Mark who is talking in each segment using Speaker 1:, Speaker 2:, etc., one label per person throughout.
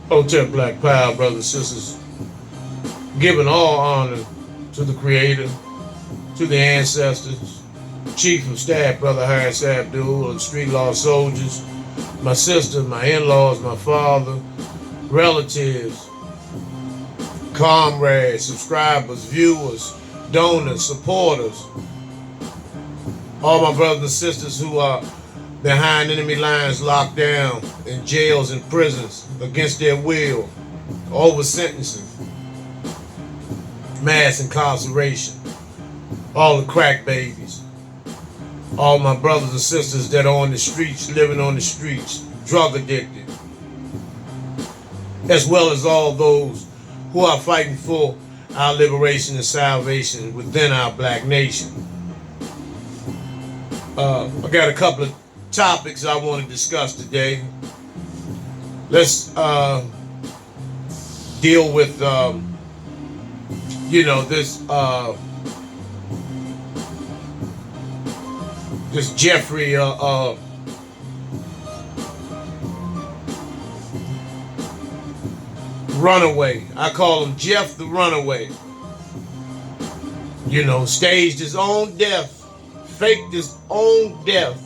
Speaker 1: Hotel Black Power, brothers and sisters, giving all honor to the Creator, to the ancestors, Chief of Staff, Brother Harris Abdul, and Street Law Soldiers, my sister, my in-laws, my father, relatives, comrades, subscribers, viewers, donors, supporters, all my brothers and sisters who are behind enemy lines, locked down in jails and prisons against their will, over sentencing, mass incarceration, all the crack babies, all my brothers and sisters that are on the streets, living on the streets, drug addicted, as well as all those who are fighting for our liberation and salvation within our black nation. I got a couple of topics I want to discuss today. Let's deal with this Jeffrey runaway. I call him Jeff the Runaway. Staged his own death, faked his own death,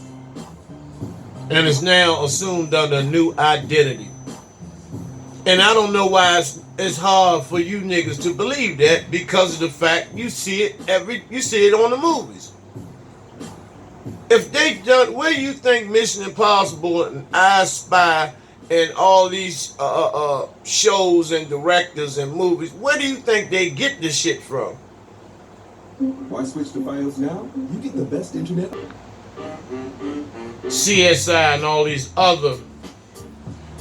Speaker 1: and is now assumed under a new identity. And I don't know why it's hard for you niggas to believe that, because of the fact you see it on the movies. If they done, where do you think Mission Impossible and I Spy and all these shows and directors and movies, where do you think they get this shit from?
Speaker 2: Why switch to Fios now? You get the best internet.
Speaker 1: CSI and all these other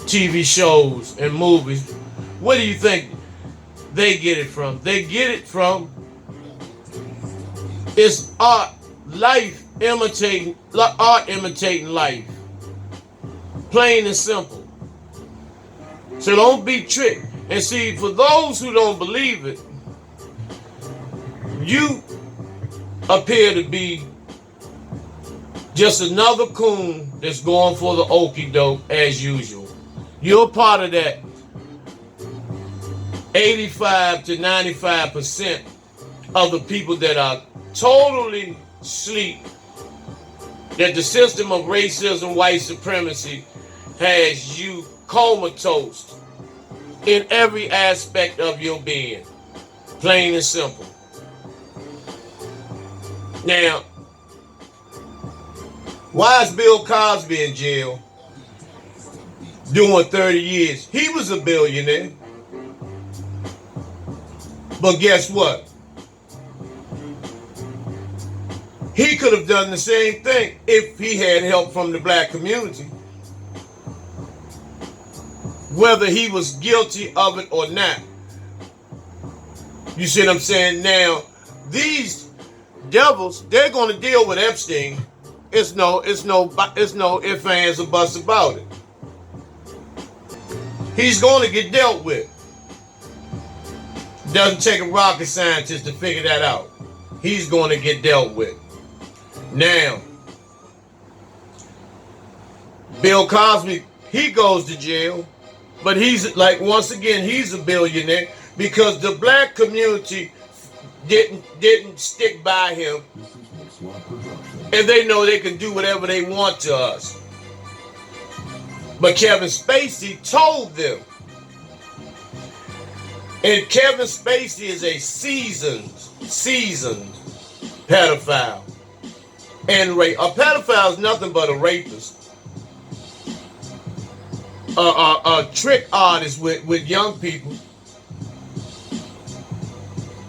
Speaker 1: TV shows and movies, where do you think they get it from? They get it from it's art imitating life. Plain and simple. So don't be tricked. And see, for those who don't believe it, you appear to be just another coon that's going for the okie doke as usual. You're part of that 85 to 95% of the people that are totally asleep, that the system of racism, white supremacy has you comatose in every aspect of your being. Plain and simple. Now, why is Bill Cosby in jail doing 30 years? He was a billionaire. But guess what? He could have done the same thing if he had help from the black community. Whether he was guilty of it or not. You see what I'm saying? Now, these devils, they're going to deal with Epstein. It's no ifs, ands, or buts about it. He's going to get dealt with. Doesn't take a rocket scientist to figure that out. He's going to get dealt with. Now, Bill Cosby, he goes to jail, but he's like, once again, he's a billionaire because the black community didn't stick by him, and they know they can do whatever they want to us. But Kevin Spacey told them, and Kevin Spacey is a seasoned pedophile. And a pedophile is nothing but a rapist, a trick artist with young people,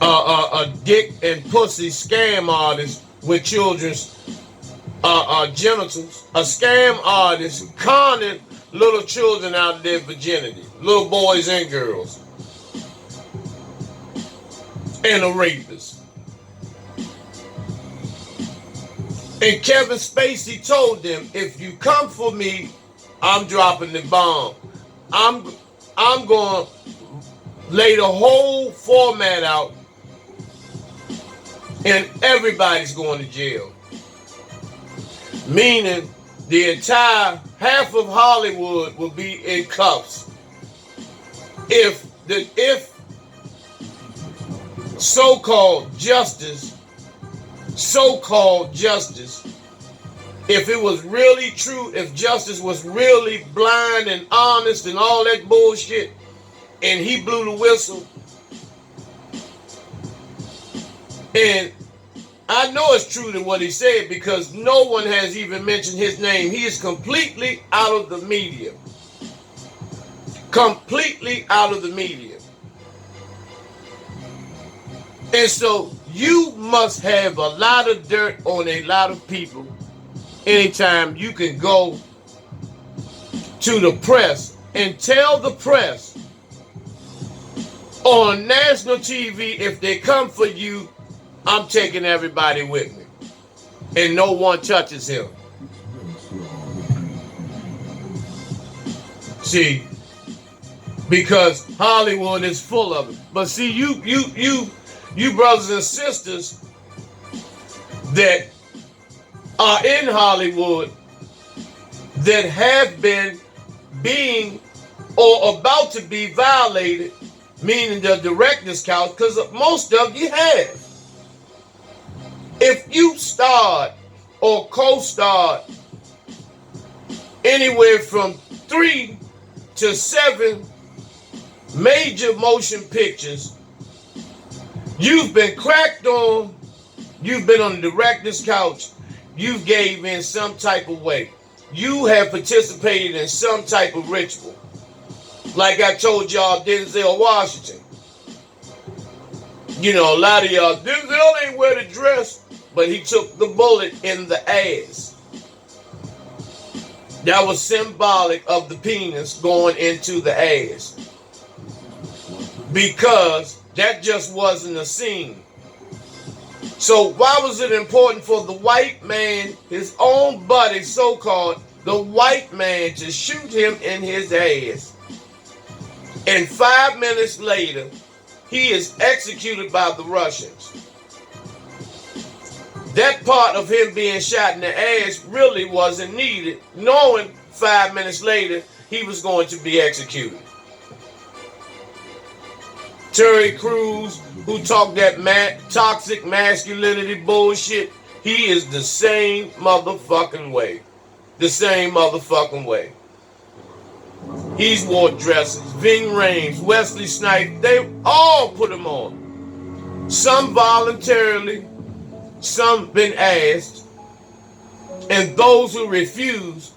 Speaker 1: a dick and pussy scam artist with children's genitals, a scam artist conning little children out of their virginity, little boys and girls, and a rapist. And Kevin Spacey told them, if you come for me, I'm dropping the bomb. I'm going to lay the whole format out, and everybody's going to jail. Meaning the entire half of Hollywood will be in cuffs. if so-called justice, if it was really true, if justice was really blind and honest and all that bullshit, and he blew the whistle, and I know it's true to what he said because no one has even mentioned his name. He is completely out of the media. Completely out of the media. And so you must have a lot of dirt on a lot of people anytime you can go to the press and tell the press on national TV, if they come for you, I'm taking everybody with me. And no one touches him. See, because Hollywood is full of it. But see, you brothers and sisters that are in Hollywood that have been being or about to be violated, meaning the director's couch, because most of you have. If you starred or co-starred anywhere from 3 to 7 major motion pictures, you've been cracked on, you've been on the director's couch, you've gave in some type of way. You have participated in some type of ritual. Like I told y'all, Denzel Washington. You know, a lot of y'all, Denzel ain't wear the dress, but he took the bullet in the ass. That was symbolic of the penis going into the ass. Because that just wasn't a scene. So why was it important for the white man, his own buddy, so-called, the white man, to shoot him in his ass? And 5 minutes later, he is executed by the Russians. That part of him being shot in the ass really wasn't needed, knowing 5 minutes later he was going to be executed. Terry Crews, who talked that toxic masculinity bullshit, he is the same motherfucking way. The same motherfucking way. He's wore dresses. Ving Rhames, Wesley Snipes, they all put him on. Some voluntarily, some been asked, and those who refuse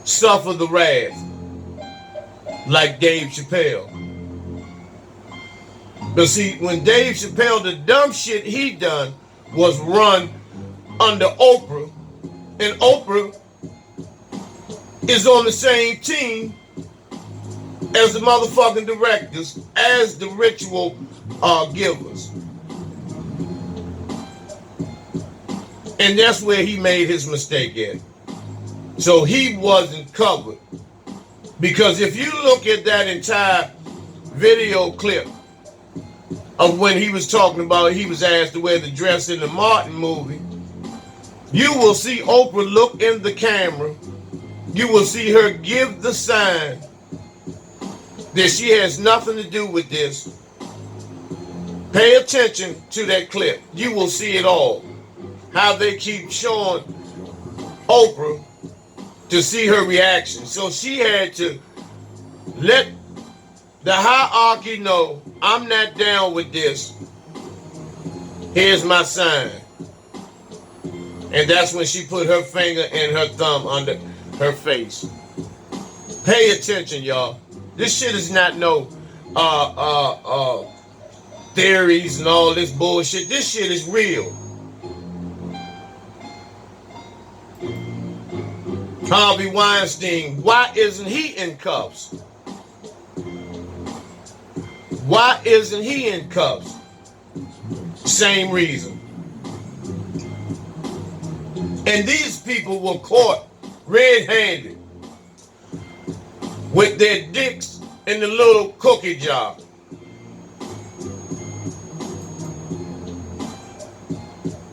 Speaker 1: suffer the wrath, like Dave Chappelle. But see, when Dave Chappelle, the dumb shit he done was run under Oprah, and Oprah is on the same team as the motherfucking directors, as the ritual givers. And that's where he made his mistake at. So he wasn't covered. Because if you look at that entire video clip of when he was talking about he was asked to wear the dress in the Martin movie, you will see Oprah look in the camera. You will see her give the sign that she has nothing to do with this. Pay attention to that clip. You will see it all. How they keep showing Oprah to see her reaction. So she had to let the hierarchy know, I'm not down with this. Here's my sign. And that's when she put her finger and her thumb under her face. Pay attention, y'all. This shit is not no theories and all this bullshit. This shit is real. Harvey Weinstein, why isn't he in cuffs? Why isn't he in cuffs? Same reason. And these people were caught red-handed with their dicks in the little cookie jar.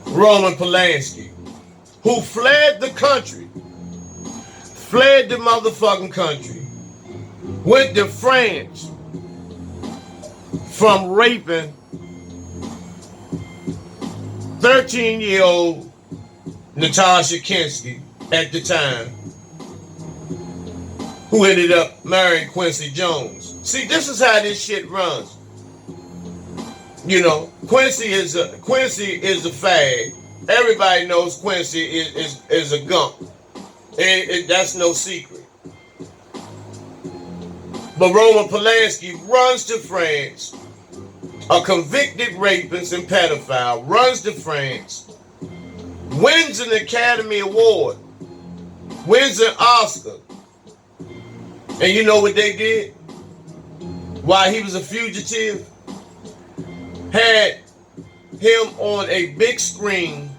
Speaker 1: Roman Polanski, who fled the country, fled the motherfucking country, went to France from raping 13-year-old Natasha Kinski at the time, who ended up marrying Quincy Jones. See, this is how this shit runs. You know, Quincy is a fag. Everybody knows Quincy is a gump. That's no secret. But Roman Polanski runs to France, a convicted rapist and pedophile, runs to France, wins an Academy Award, wins an Oscar. And you know what they did? While he was a fugitive, had him on a big screen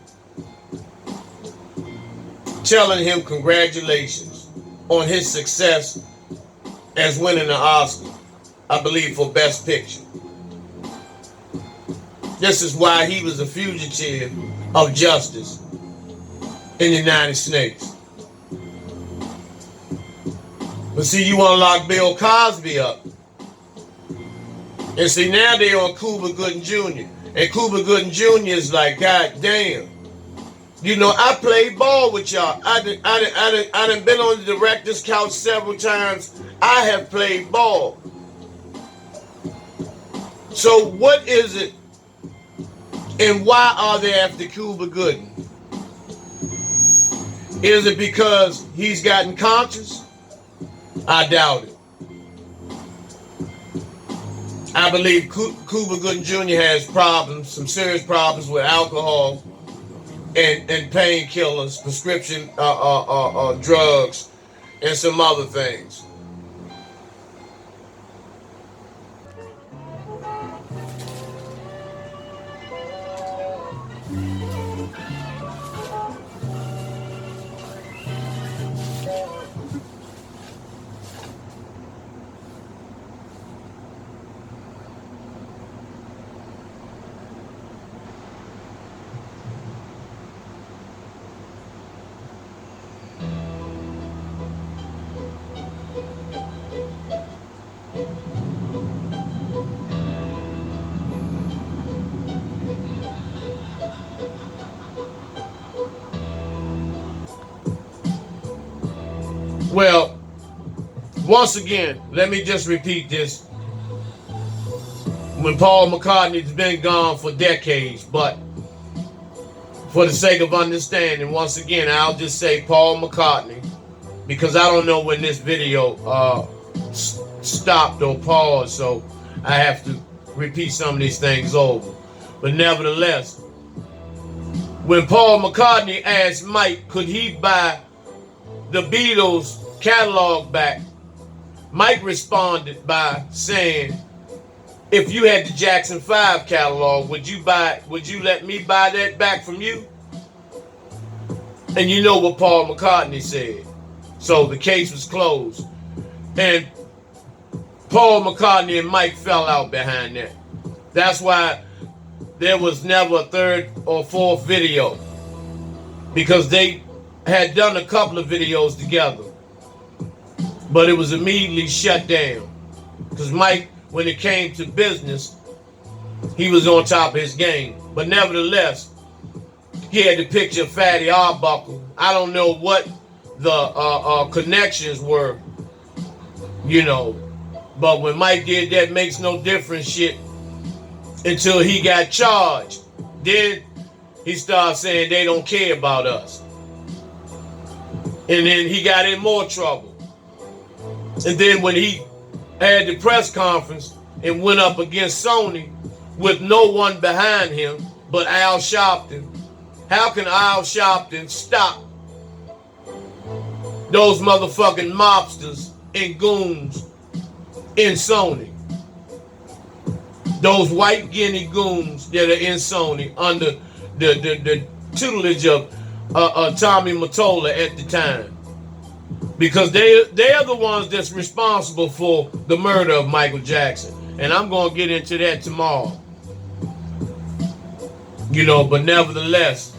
Speaker 1: telling him congratulations on his success as winning an Oscar, I believe, for Best Picture. This is why he was a fugitive of justice in the United States. But see, you want to lock Bill Cosby up. And see, now they're on Cuba Gooding Jr. And Cuba Gooding Jr. is like, God damn. You know, I played ball with y'all. I done been on the director's couch several times. I have played ball. So what is it? And why are they after Cuba Gooding? Is it because he's gotten conscious? I doubt it. I believe Cuba Gooding Jr. has problems, some serious problems with alcohol and painkillers, prescription drugs, and some other things. Well, once again, let me just repeat this. When Paul McCartney's been gone for decades, but for the sake of understanding, once again, I'll just say Paul McCartney, because I don't know when this video stopped or paused, so I have to repeat some of these things over. But nevertheless, when Paul McCartney asked Mike, could he buy the Beatles catalog back, Mike responded by saying, if you had the Jackson 5 catalog, would you let me buy that back from you? And you know what Paul McCartney said. So the case was closed. And Paul McCartney and Mike fell out behind that. That's why there was never a third or fourth video, because they had done a couple of videos together, but it was immediately shut down because Mike, when it came to business, he was on top of his game. But nevertheless, he had the picture of Fatty Arbuckle. I don't know what the connections were, you know, but when Mike did that makes no difference shit until he got charged. Then he started saying they don't care about us. And then he got in more trouble. And then when he had the press conference and went up against Sony with no one behind him but Al Sharpton, how can Al Sharpton stop those motherfucking mobsters and goons in Sony? Those white guinea goons that are in Sony under the tutelage of Tommy Mottola at the time, because they are the ones that's responsible for the murder of Michael Jackson, and I'm gonna get into that tomorrow. You know, but nevertheless,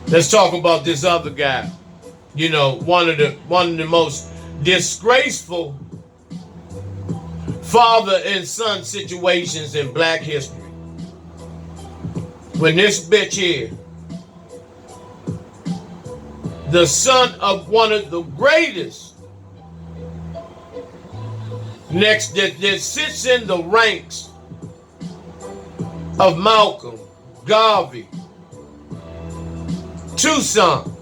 Speaker 1: let's talk about this other guy. You know, one of the most disgraceful father and son situations in black history. When this bitch here, the son of one of the greatest, next that sits in the ranks of Malcolm, Garvey, Tucson,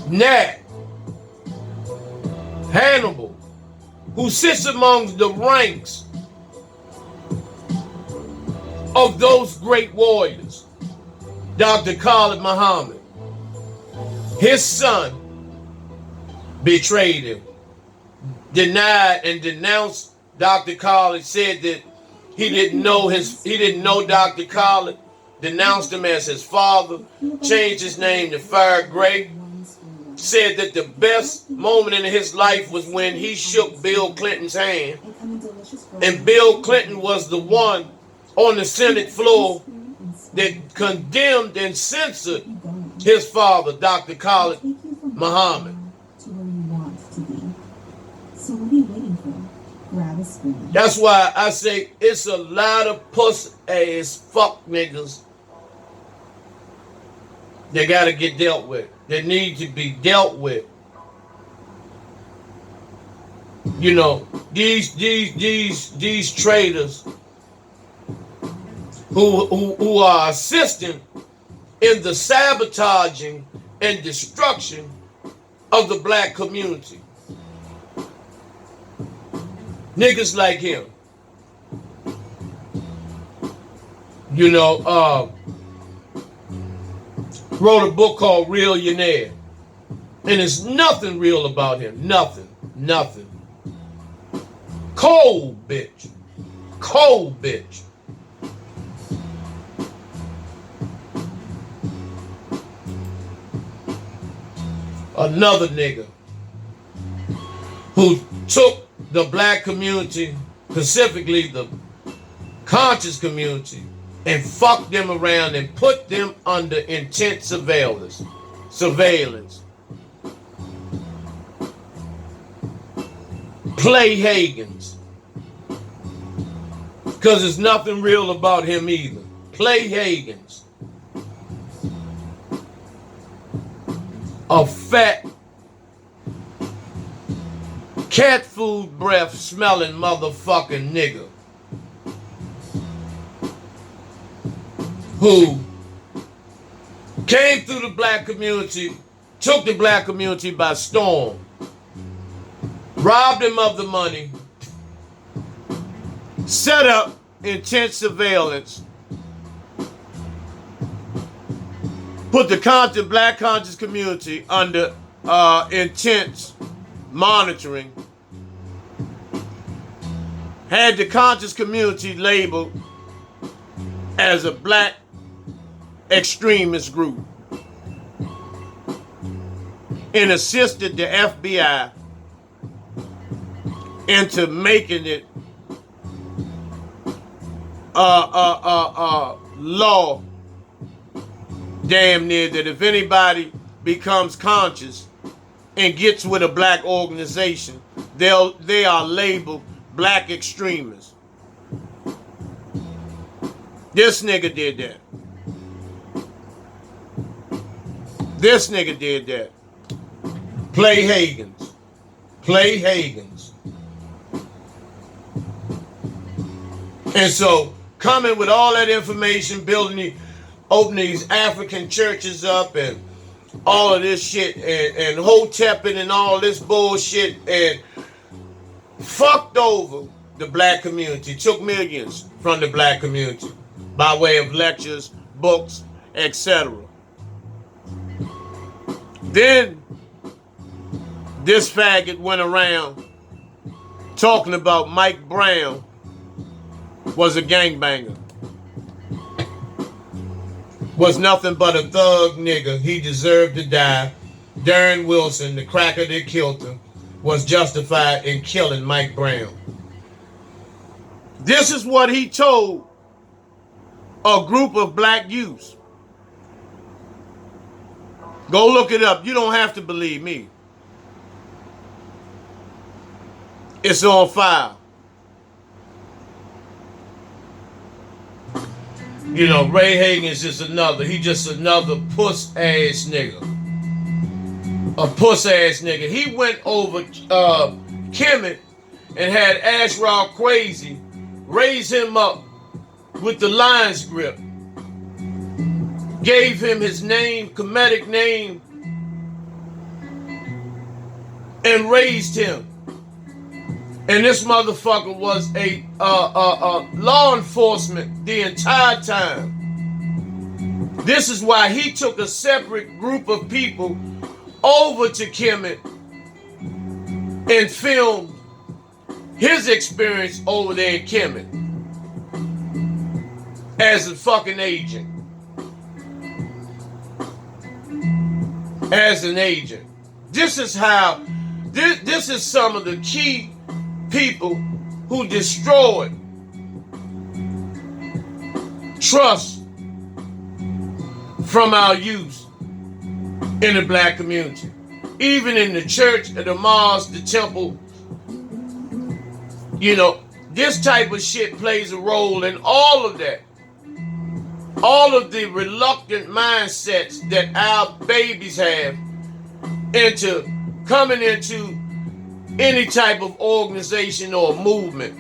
Speaker 1: Nat, Hannibal, who sits among the ranks of those great warriors, Dr. Khalid Muhammad. His son betrayed him, denied and denounced Dr. Khalid, said that he didn't know Dr. Khalid, denounced him as his father, changed his name to Fire Gray, said that the best moment in his life was when he shook Bill Clinton's hand, and Bill Clinton was the one on the Senate floor that condemned and censored his father, Dr. Khalid Muhammad.
Speaker 3: So what are you waiting for? Grab a spoon.
Speaker 1: That's why I say it's a lot of puss ass fuck niggas that gotta get dealt with, that need to be dealt with. You know, these traitors who are assisting in the sabotaging and destruction of the black community. Niggas like him. You know, wrote a book called Realionaire. And there's nothing real about him. Nothing. Nothing. Cold bitch. Cold bitch. Another nigga who took the black community, specifically the conscious community, and fucked them around and put them under intense surveillance. Play Hagans. Because there's nothing real about him either. Play Hagans. A fat, cat food breath smelling motherfucking nigga who came through the black community, took the black community by storm, robbed him of the money, set up intense surveillance, put the black conscious community under intense monitoring, had the conscious community labeled as a black extremist group, and assisted the FBI into making it law damn near that if anybody becomes conscious and gets with a black organization, they are labeled black extremists. This nigga did that. This nigga did that. Play Hagans. Play Hagans. And so, coming with all that information, opening these African churches up and all of this shit, and hotepping and all this bullshit, and fucked over the black community, took millions from the black community by way of lectures, books, etc. Then this faggot went around talking about Mike Brown was a gangbanger, was nothing but a thug nigga. He deserved to die. Darren Wilson, the cracker that killed him, was justified in killing Mike Brown. This is what he told a group of black youths. Go look it up. You don't have to believe me. It's on file. You know, Ray Hagan is just another. He just another puss ass nigga. A puss ass nigga. He went over Kemet and had Ashraf Crazy raise him up with the lion's grip. Gave him his name, comedic name, and raised him. And this motherfucker was a law enforcement the entire time. This is why he took a separate group of people over to Kemet and filmed his experience over there in Kemet as a fucking agent. As an agent. This is how, this is some of the key people who destroyed trust from our youth in the black community. Even in the church, the mosque, the temple, you know, this type of shit plays a role in all of that. All of the reluctant mindsets that our babies have into coming into any type of organization or movement.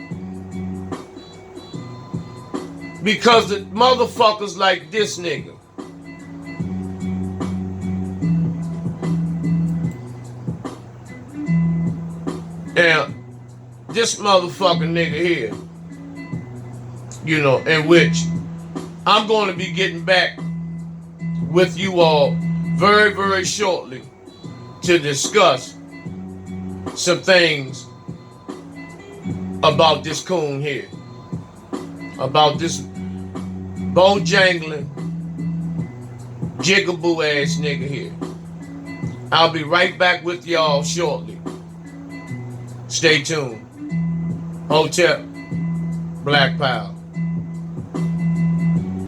Speaker 1: Because the motherfuckers like this nigga. Now, this motherfucking nigga here, you know, in which I'm going to be getting back with you all very, very shortly to discuss some things about this coon here. About this bojangling, jigaboo ass nigga here. I'll be right back with y'all shortly. Stay tuned. Hotel Black Power.